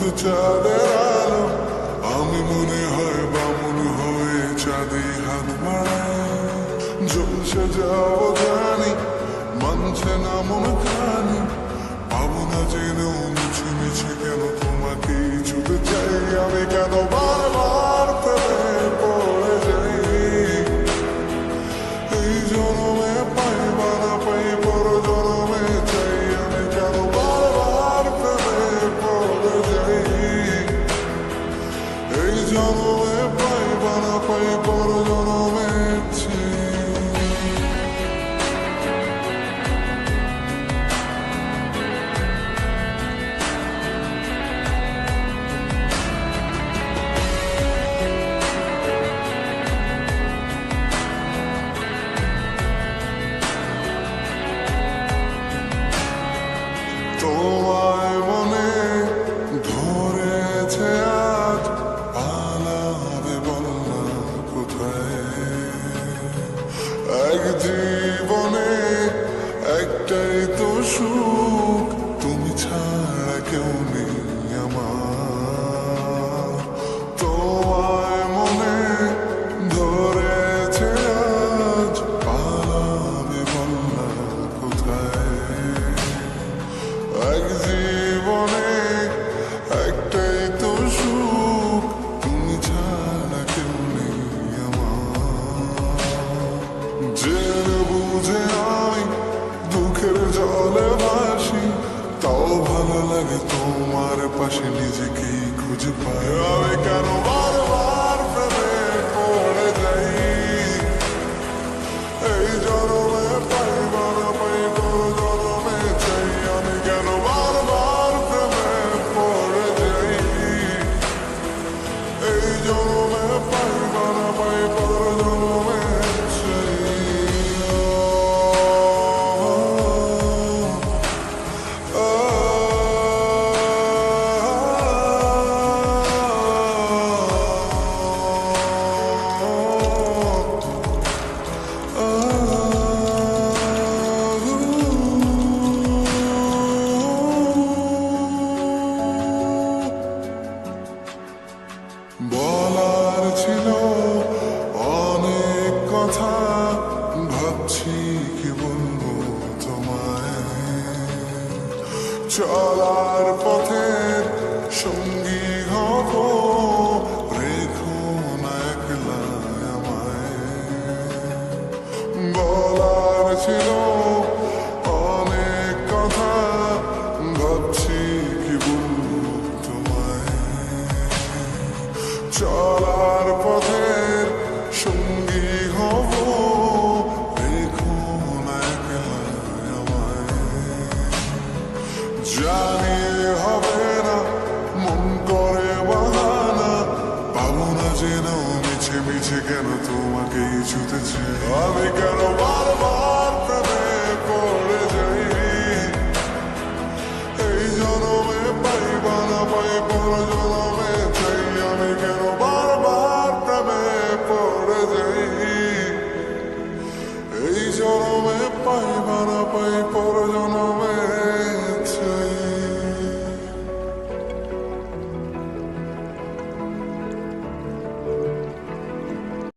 শুধু চাঁদের আলো, আমি মনে হয় বামুন হয়ে চাঁদে হাত বাড়ায়। ঝলসে যাবো জানি, মানছে না মন খানি, পাবো না যেন মিছে মিছে কেন তোমাকে ছুতে চাই। আমি কেন বারবার প্রেমে পড়ে যাই, এই জনমে পাই বা না পাই পর জনমে চাই। আমি কেন বারবার প্রেমে পড়ে যাই, এই জনমে পাই বা না পাই পর জনমে চাই। তোমায় মনে ধরেছে আজ, পালাবে বল না কোথায়। এক জীবনে একটাই তো সুখ, তুমি ছাড়া কেউ নেই আমার। তোমায় মনে ধরেছে আজ, পালাবে বল না কোথায়। এক জীবনে একটাই তো সুখ, তুমি ছাড়া কেউ নেই আমার। জেনে বুঝে আমি দুঃখের জলে ভাসি, তাও ভালো লাগে তোমার পাশে নিজেকেই খুঁজে পাই। আমি কেন বারবার প্রেমে পড়ে যাই, এই জনমে পাই বা না পাই পর জনমে চাই। আমি কেন বারবার প্রেমে পড়ে যাই, এই জনমে পাই বা না পাই পর জনমে চাই। বলার ছিল অনেক কথা, ভাবছি কি বলবো তোমায়। চলার পথের সঙ্গী হব, রেখো না একলা আমায়। বলার ছিল অনেক কথা, ভাবছি কি বলবো তোমায়। চলার পথের সঙ্গী হব, রেখো না একলা আমায়। জানি হবে না, মন করে বাহানা, পাবো না যেন মিছে মিছে কেন তোমাকে ছুতেছে। আমি কেন বারবার প্রেমে পড়ে যাই, এই জনমে পাই বা না পাই পর জনমে চাই। আমি কেন বারবার প্রেমে পড়ে যাই, এই জনমে পাই বা না পাই